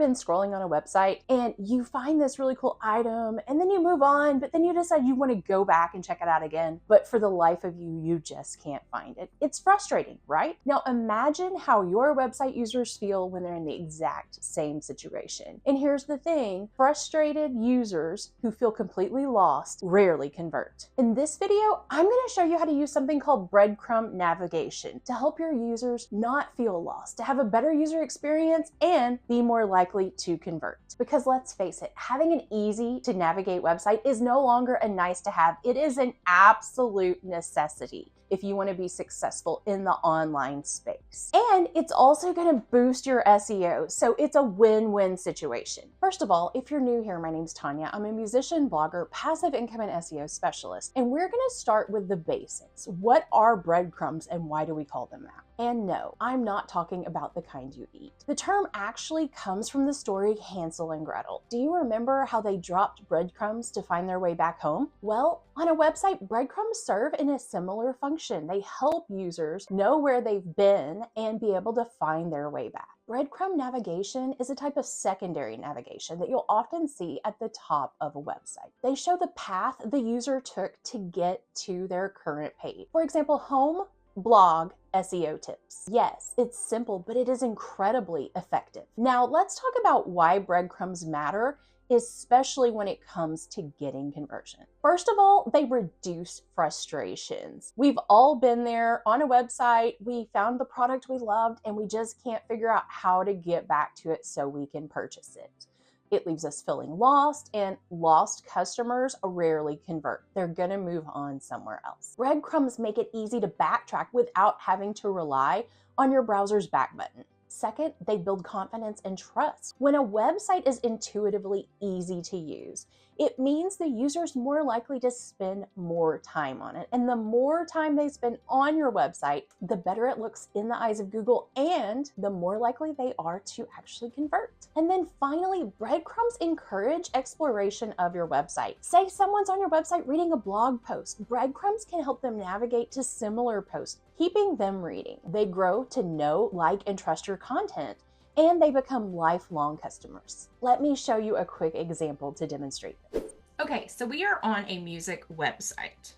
been scrolling on a website and you find this really cool item and then you move on, but then you decide you want to go back and check it out again, but for the life of you, you just can't find it. It's frustrating, right? Now imagine how your website users feel when they're in the exact same situation. And here's the thing, frustrated users who feel completely lost rarely convert. In this video, I'm going to show you how to use something called breadcrumb navigation to help your users not feel lost, to have a better user experience and be more likely to convert. Because let's face it, having an easy to navigate website is no longer a nice to have. It is an absolute necessity if you want to be successful in the online space. And it's also going to boost your SEO, so it's a win-win situation. First of all, if you're new here, my name's Tanya. I'm a musician, blogger, passive income and SEO specialist, and we're going to start with the basics. What are breadcrumbs and why do we call them that? And no, I'm not talking about the kind you eat. The term actually comes from the story Hansel and Gretel. Do you remember how they dropped breadcrumbs to find their way back home? Well, on a website, breadcrumbs serve in a similar function. They help users know where they've been and be able to find their way back. Breadcrumb navigation is a type of secondary navigation that you'll often see at the top of a website. They show the path the user took to get to their current page. For example, home, blog, SEO tips. Yes, it's simple, but it is incredibly effective. Now, let's talk about why breadcrumbs matter, especially when it comes to getting conversion. First of all, they reduce frustrations. We've all been there on a website, we found the product we loved, and we just can't figure out how to get back to it so we can purchase it. It leaves us feeling lost, and lost customers rarely convert. They're gonna move on somewhere else. Breadcrumbs make it easy to backtrack without having to rely on your browser's back button. Second, they build confidence and trust. When a website is intuitively easy to use, it means the user's more likely to spend more time on it. And the more time they spend on your website, the better it looks in the eyes of Google and the more likely they are to actually convert. And then finally, breadcrumbs encourage exploration of your website. Say someone's on your website reading a blog post. Breadcrumbs can help them navigate to similar posts, keeping them reading. They grow to know, like, and trust your content, and they become lifelong customers. Let me show you a quick example to demonstrate this. Okay, so we are on a music website,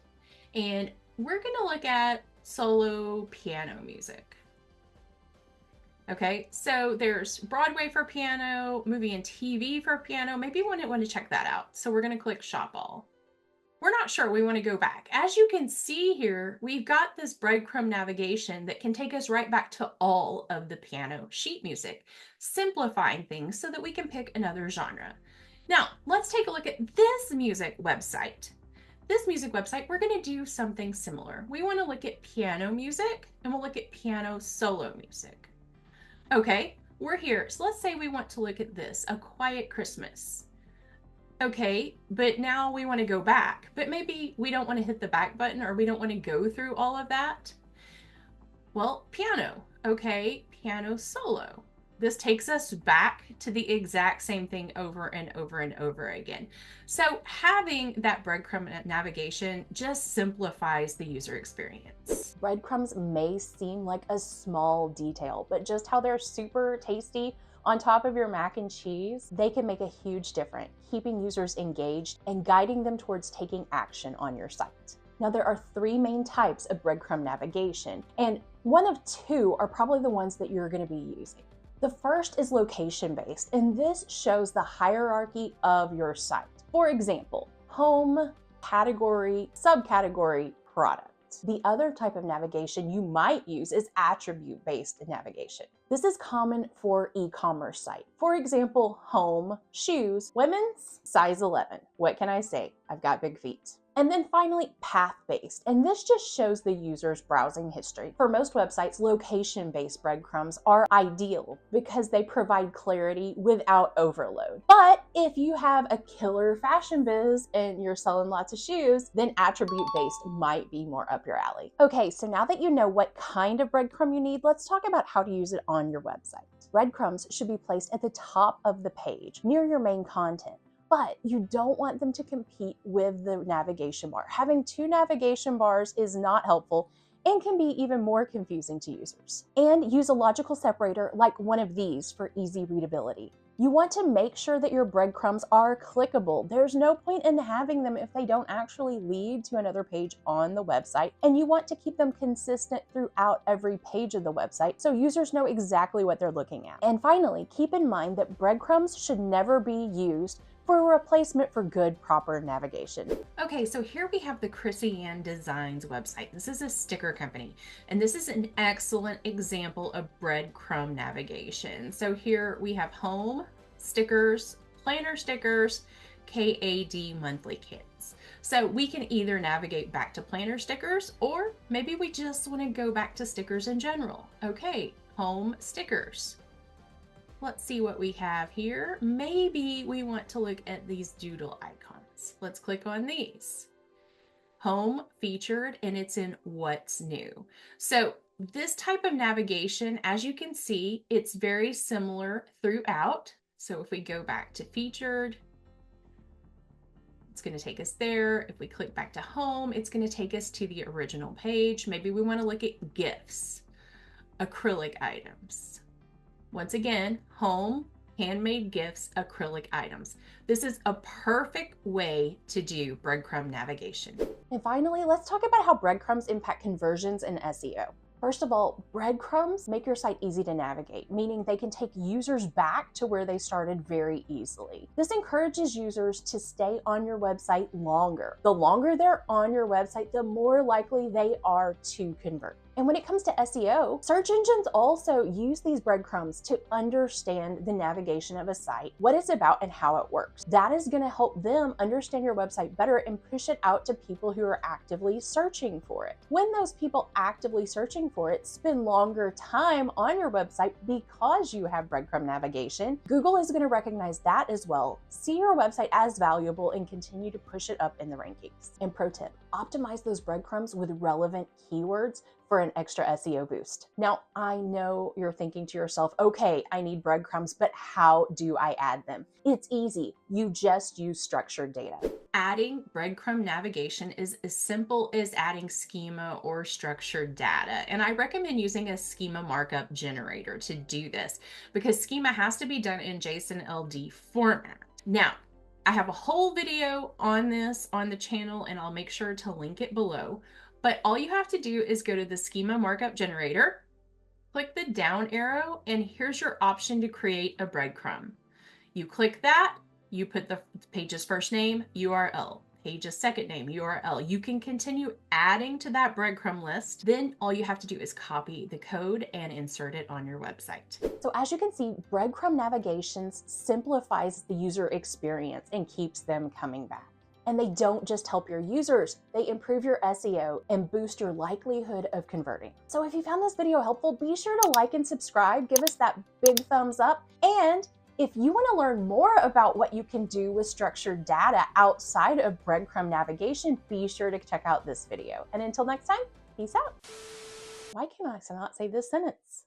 and we're gonna look at solo piano music. Okay, so there's Broadway for piano, movie and TV for piano. Maybe we want to check that out. So we're gonna click Shop All. We're not sure, we want to go back. As you can see here, we've got this breadcrumb navigation that can take us right back to all of the piano sheet music, simplifying things so that we can pick another genre. Now, let's take a look at this music website. This music website, we're going to do something similar. We want to look at piano music, and we'll look at piano solo music. Okay, we're here. So let's say we want to look at this, A Quiet Christmas. Okay, but now we want to go back, but maybe we don't want to hit the back button, or we don't want to go through all of that. Well, piano. Okay, piano solo. This takes us back to the exact same thing over and over and over again. So having that breadcrumb navigation just simplifies the user experience. Breadcrumbs may seem like a small detail, but just how they're super tasty on top of your mac and cheese, they can make a huge difference, keeping users engaged and guiding them towards taking action on your site. Now, there are three main types of breadcrumb navigation, and one of two are probably the ones that you're going to be using. The first is location-based, and this shows the hierarchy of your site. For example, home, category, subcategory, product. The other type of navigation you might use is attribute-based navigation. This is common for e-commerce sites. For example, home, shoes, women's, size 11. What can I say? I've got big feet. And then finally, path-based, and this just shows the user's browsing history. For most websites, location-based breadcrumbs are ideal because they provide clarity without overload. But if you have a killer fashion biz and you're selling lots of shoes, then attribute-based might be more up your alley. Okay, so now that you know what kind of breadcrumb you need, let's talk about how to use it on your website. Breadcrumbs should be placed at the top of the page, near your main content. But you don't want them to compete with the navigation bar. Having two navigation bars is not helpful and can be even more confusing to users. And use a logical separator like one of these for easy readability. You want to make sure that your breadcrumbs are clickable. There's no point in having them if they don't actually lead to another page on the website, and you want to keep them consistent throughout every page of the website so users know exactly what they're looking at. And finally, keep in mind that breadcrumbs should never be used for a replacement for good, proper navigation. Okay, so here we have the Chrissy Ann Designs website. This is a sticker company, and this is an excellent example of breadcrumb navigation. So here we have home, stickers, planner stickers, KAD monthly kits. So we can either navigate back to planner stickers, or maybe we just want to go back to stickers in general. Okay, home stickers. Let's see what we have here. Maybe we want to look at these doodle icons. Let's click on these. Home featured, and it's in what's new. So this type of navigation, as you can see, it's very similar throughout. So if we go back to featured, it's going to take us there. If we click back to home, it's going to take us to the original page. Maybe we want to look at gifts, acrylic items. Once again, home, handmade gifts, acrylic items. This is a perfect way to do breadcrumb navigation. And finally, let's talk about how breadcrumbs impact conversions in SEO. First of all, breadcrumbs make your site easy to navigate, meaning they can take users back to where they started very easily. This encourages users to stay on your website longer. The longer they're on your website, the more likely they are to convert. And when it comes to SEO, search engines also use these breadcrumbs to understand the navigation of a site, what it's about, and how it works. That is going to help them understand your website better and push it out to people who are actively searching for it. When those people actively searching for it spend longer time on your website because you have breadcrumb navigation, Google is going to recognize that as well, see your website as valuable, and continue to push it up in the rankings. And pro tip, optimize those breadcrumbs with relevant keywords for an extra SEO boost. Now, I know you're thinking to yourself, okay, I need breadcrumbs, but how do I add them? It's easy. You just use structured data. Adding breadcrumb navigation is as simple as adding schema or structured data. And I recommend using a schema markup generator to do this because schema has to be done in JSON LD format. Now, I have a whole video on this on the channel, and I'll make sure to link it below. But all you have to do is go to the schema markup generator, click the down arrow, and here's your option to create a breadcrumb. You click that, you put the page's first name, URL, page's second name, URL. You can continue adding to that breadcrumb list. Then all you have to do is copy the code and insert it on your website. So as you can see, breadcrumb navigations simplifies the user experience and keeps them coming back. And they don't just help your users, they improve your SEO and boost your likelihood of converting. So if you found this video helpful, be sure to like and subscribe, give us that big thumbs up. And if you want to learn more about what you can do with structured data outside of breadcrumb navigation, be sure to check out this video. And until next time, peace out. Why can I not say this sentence?